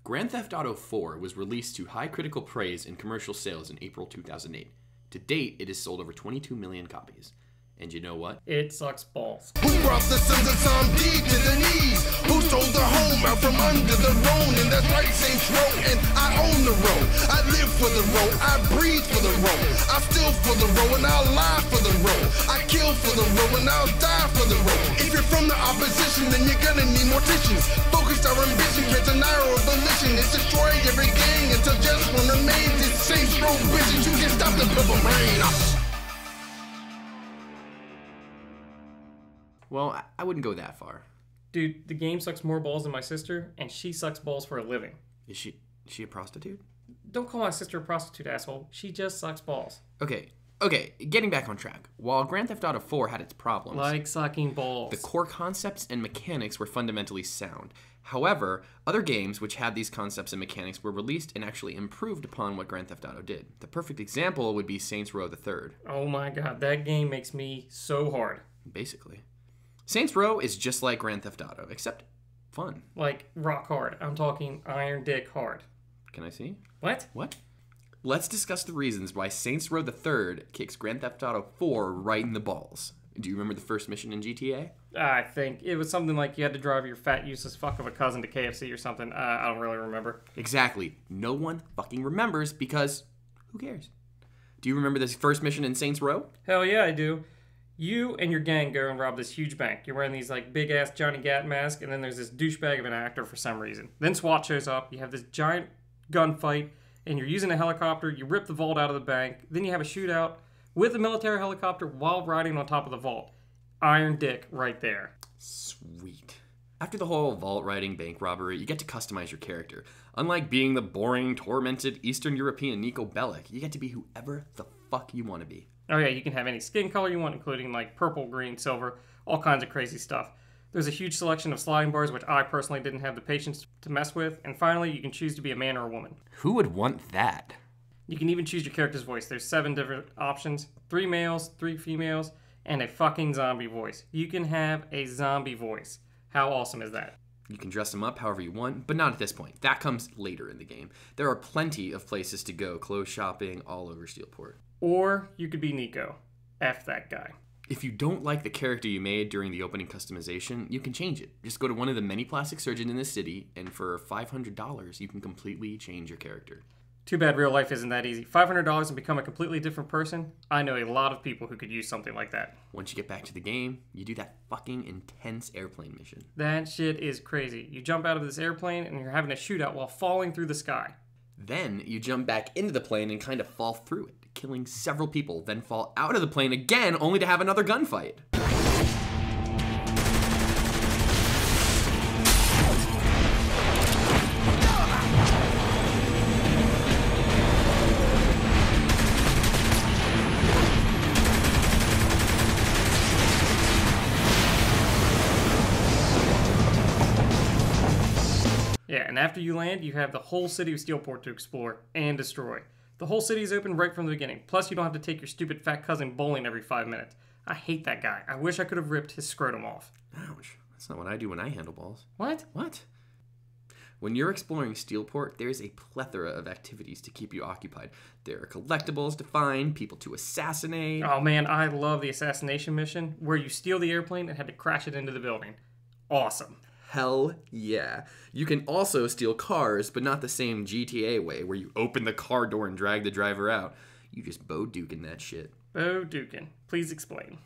Grand Theft Auto 4 was released to high critical praise and commercial sales in April 2008. To date, it has sold over 22 million copies. And you know what? It sucks balls. Who brought the sons of some D to the knees? Who stole the home out from under the throne? And that's right, Saints Row, and I own the road. I live for the road, I breathe for the road. I steal for the road, and I'll lie for the road. I kill for the road, and I'll die for the road. If you're from the opposition, then you're gonna need morticians. Focused our ambition, catch an arrow of volition. It's destroy every gang until just one remains. It's Saints Row vision, you can stop the purple rain. Well, I wouldn't go that far. Dude, the game sucks more balls than my sister, and she sucks balls for a living. Is she a prostitute? Don't call my sister a prostitute, asshole. She just sucks balls. Okay, getting back on track. While Grand Theft Auto 4 had its problems, Like sucking balls. the core concepts and mechanics were fundamentally sound. However, other games which had these concepts and mechanics were released and actually improved upon what Grand Theft Auto did. The perfect example would be Saints Row the Third. Oh my god, that game makes me so hard. Basically. Saints Row is just like Grand Theft Auto, except fun. Like, rock hard. I'm talking iron dick hard. Can I see? What? What? Let's discuss the reasons why Saints Row the Third kicks Grand Theft Auto 4 right in the balls. Do you remember the first mission in GTA? I think it was something like you had to drive your fat, useless fuck of a cousin to KFC or something. I don't really remember. Exactly. No one fucking remembers because who cares? Do you remember this first mission in Saints Row? Hell yeah, I do. You and your gang go and rob this huge bank. You're wearing these like big ass Johnny Gat mask, and then there's this douchebag of an actor for some reason. Then SWAT shows up. You have this giant gunfight, and you're using a helicopter. You rip the vault out of the bank. Then you have a shootout with a military helicopter while riding on top of the vault. Iron dick right there. Sweet. After the whole vault riding bank robbery, you get to customize your character. Unlike being the boring, tormented Eastern European Nico Bellic, you get to be whoever the fuck you want to be. Oh yeah, you can have any skin color you want, including like purple, green, silver, all kinds of crazy stuff. There's a huge selection of sliding bars, which I personally didn't have the patience to mess with. And finally, you can choose to be a man or a woman. Who would want that? You can even choose your character's voice. There's 7 different options, 3 males, 3 females, and a fucking zombie voice. You can have a zombie voice. How awesome is that? You can dress them up however you want, but not at this point. That comes later in the game. There are plenty of places to go, clothes shopping all over Steelport. Or you could be Nico. F that guy. If you don't like the character you made during the opening customization, you can change it. Just go to one of the many plastic surgeons in the city, and for $500, you can completely change your character. Too bad real life isn't that easy. $500 and become a completely different person? I know a lot of people who could use something like that. Once you get back to the game, you do that fucking intense airplane mission. That shit is crazy. You jump out of this airplane and you're having a shootout while falling through the sky. Then you jump back into the plane and kind of fall through it, killing several people, then fall out of the plane again only to have another gunfight. Yeah, and after you land, you have the whole city of Steelport to explore and destroy. The whole city is open right from the beginning. Plus, you don't have to take your stupid fat cousin bowling every 5 minutes. I hate that guy. I wish I could have ripped his scrotum off. Ouch. That's not what I do when I handle balls. What? What? When you're exploring Steelport, there's a plethora of activities to keep you occupied. There are collectibles to find, people to assassinate. Oh man, I love the assassination mission where you steal the airplane and had to crash it into the building. Awesome. Hell yeah. You can also steal cars, but not the same GTA way where you open the car door and drag the driver out. You just Bo Dukin that shit. Bo Dukin, please explain.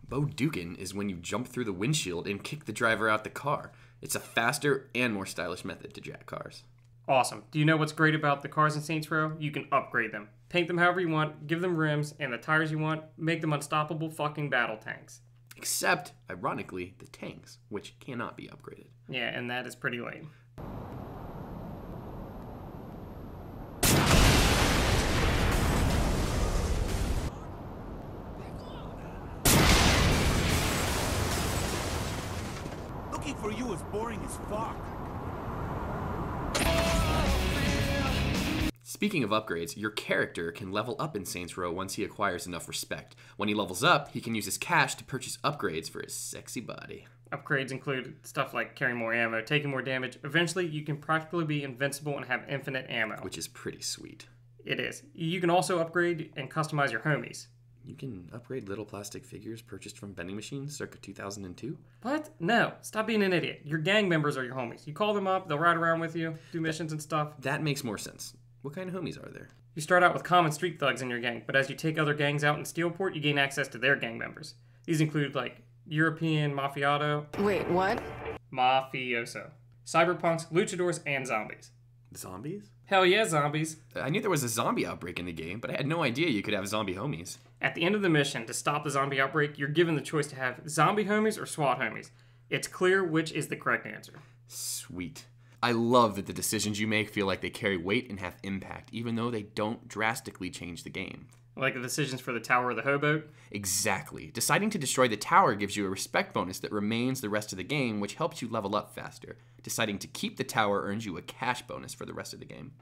Bo Dukin is when you jump through the windshield and kick the driver out the car. It's a faster and more stylish method to jack cars. Awesome. Do you know what's great about the cars in Saints Row? You can upgrade them. Paint them however you want, give them rims and the tires you want, make them unstoppable fucking battle tanks. Except, ironically, the tanks, which cannot be upgraded. Yeah, and that is pretty lame. Looking for you is boring as fuck. Speaking of upgrades, your character can level up in Saints Row once he acquires enough respect. When he levels up, he can use his cash to purchase upgrades for his sexy body. Upgrades include stuff like carrying more ammo, taking more damage. Eventually, you can practically be invincible and have infinite ammo. Which is pretty sweet. It is. You can also upgrade and customize your homies. You can upgrade little plastic figures purchased from vending machines circa 2002? What? No. Stop being an idiot. Your gang members are your homies. You call them up, they'll ride around with you, do missions and stuff. That makes more sense. What kind of homies are there? You start out with common street thugs in your gang, but as you take other gangs out in Steelport, you gain access to their gang members. These include, like, European Mafioso. Wait, what? Mafioso. Cyberpunks, luchadors, and zombies. Zombies? Hell yeah, zombies. I knew there was a zombie outbreak in the game, but I had no idea you could have zombie homies. At the end of the mission, to stop the zombie outbreak, you're given the choice to have zombie homies or SWAT homies. It's clear which is the correct answer. Sweet. I love that the decisions you make feel like they carry weight and have impact, even though they don't drastically change the game. Like the decisions for the tower or the hobo? Exactly. Deciding to destroy the tower gives you a respect bonus that remains the rest of the game, which helps you level up faster. Deciding to keep the tower earns you a cash bonus for the rest of the game.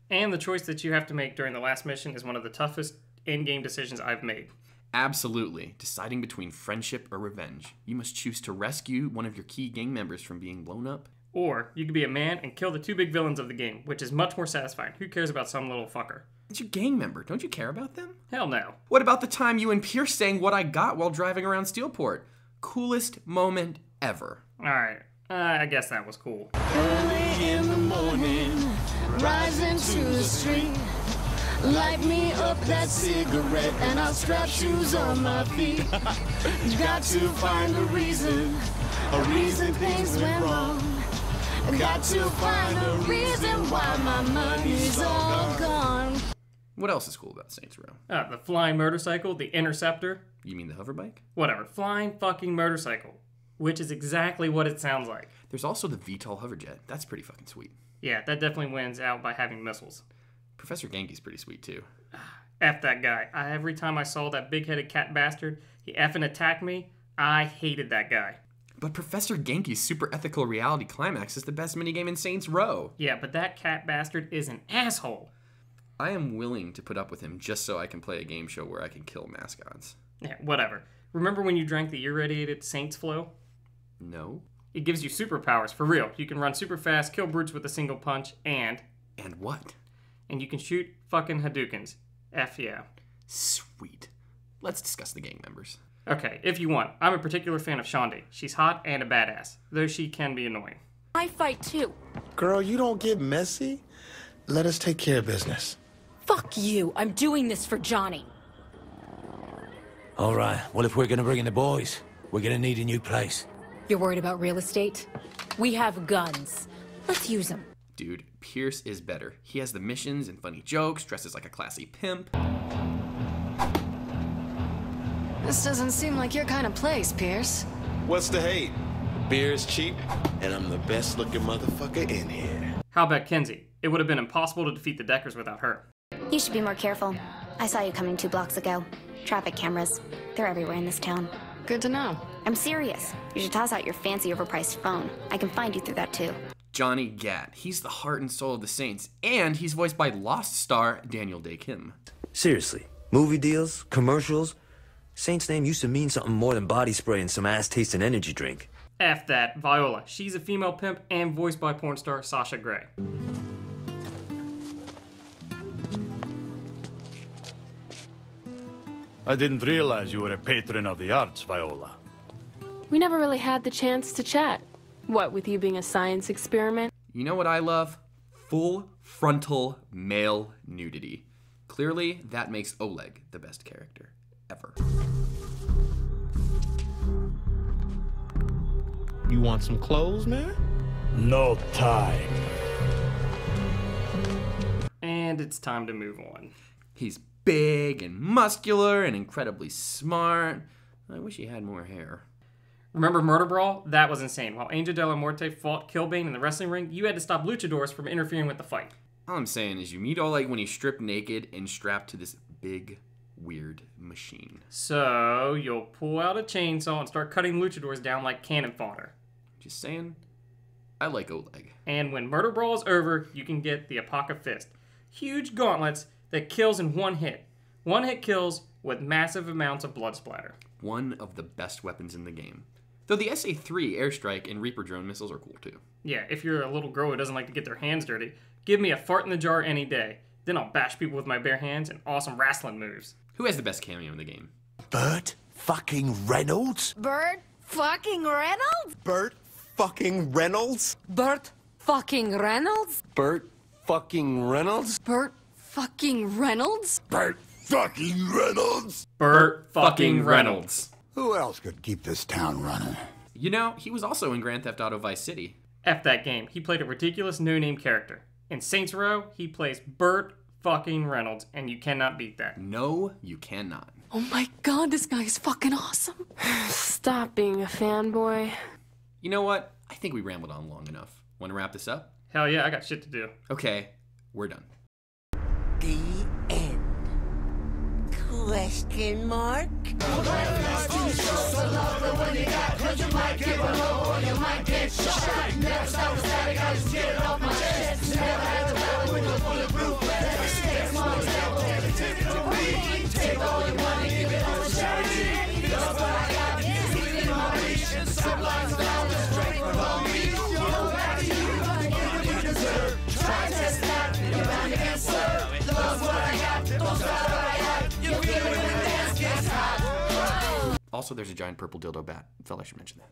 And the choice that you have to make during the last mission is one of the toughest in-game decisions I've made. Absolutely. Deciding between friendship or revenge. You must choose to rescue one of your key gang members from being blown up. Or you could be a man and kill the two big villains of the game, which is much more satisfying. Who cares about some little fucker? It's your gang member. Don't you care about them? Hell no. What about the time you and Pierce sang What I Got while driving around Steelport? Coolest moment ever. Alright, I guess that was cool. Early in the morning, rising to the street. Light me up that cigarette and I'll strap shoes on my feet. Got to find a reason things went wrong. Got to find a reason why my money's all gone. What else is cool about Saints Row? The flying motorcycle, the Interceptor. You mean the hoverbike? Whatever, flying fucking motorcycle. Which is exactly what it sounds like. There's also the VTOL hoverjet. That's pretty fucking sweet. Yeah, that definitely wins out by having missiles. Professor Genki's pretty sweet too. F that guy. Every time I saw that big-headed cat bastard, he effing attacked me, I hated that guy. But Professor Genki's super ethical reality climax is the best minigame in Saints Row. Yeah, but that cat bastard is an asshole. I am willing to put up with him just so I can play a game show where I can kill mascots. Yeah, whatever. Remember when you drank the irradiated Saints Flow? No. It gives you superpowers, for real. You can run super fast, kill brutes with a single punch, and what? And you can shoot fucking Hadoukens. F yeah. Sweet. Let's discuss the gang members. Okay, if you want. I'm a particular fan of Shaundi. She's hot and a badass, though she can be annoying. I fight too. Girl, you don't get messy. Let us take care of business. Fuck you. I'm doing this for Johnny. All right, well, if we're gonna bring in the boys, we're gonna need a new place. You're worried about real estate? We have guns. Let's use them. Dude, Pierce is better. He has the missions and funny jokes, dresses like a classy pimp. This doesn't seem like your kind of place, Pierce. What's the hate? Beer's cheap, and I'm the best looking motherfucker in here. How about Kenzie? It would have been impossible to defeat the Deckers without her. You should be more careful. I saw you coming 2 blocks ago. Traffic cameras. They're everywhere in this town. Good to know. I'm serious. You should toss out your fancy overpriced phone. I can find you through that too. Johnny Gat. He's the heart and soul of the Saints, and he's voiced by Lost star Daniel Day Kim. Seriously, movie deals, commercials. Saint's name used to mean something more than body spray and some ass-tasting energy drink. F that, Viola. She's a female pimp and voiced by porn star Sasha Grey. I didn't realize you were a patron of the arts, Viola. We never really had the chance to chat. What, with you being a science experiment? You know what I love? Full frontal male nudity. Clearly, that makes Oleg the best character ever. You want some clothes, man? No time. And it's time to move on. He's big and muscular and incredibly smart. I wish he had more hair. Remember Murder Brawl? That was insane. While Angel de la Muerte fought Killbane in the wrestling ring, you had to stop luchadors from interfering with the fight. All I'm saying is you meet Oleg when he's stripped naked and strapped to this big, weird machine. So, you'll pull out a chainsaw and start cutting luchadors down like cannon fodder. Just saying, I like Oleg. And when Murder Brawl is over, you can get the Apoca Fist. Huge gauntlets that kills in one hit. One hit kills, with massive amounts of blood splatter. One of the best weapons in the game. Though the SA-3 airstrike and Reaper drone missiles are cool too. Yeah, if you're a little girl who doesn't like to get their hands dirty, give me a fart in the jar any day. Then I'll bash people with my bare hands and awesome wrestling moves. Who has the best cameo in the game? Burt fucking Reynolds? Burt fucking Reynolds? Burt fucking Reynolds? Burt fucking Reynolds? Burt fucking Reynolds? Burt fucking Reynolds? Burt fucking Reynolds? Burt fucking Reynolds. Who else could keep this town running? You know, he was also in Grand Theft Auto Vice City. F that game. He played a ridiculous no-name character. In Saints Row, he plays Burt fucking Reynolds, and you cannot beat that. No, you cannot. Oh my god, this guy is fucking awesome. Stop being a fanboy. You know what? I think we rambled on long enough. Want to wrap this up? Hell yeah, I got shit to do. Okay, we're done. The end. Question mark? Also, there's a giant purple dildo bat. Felt I should mention that.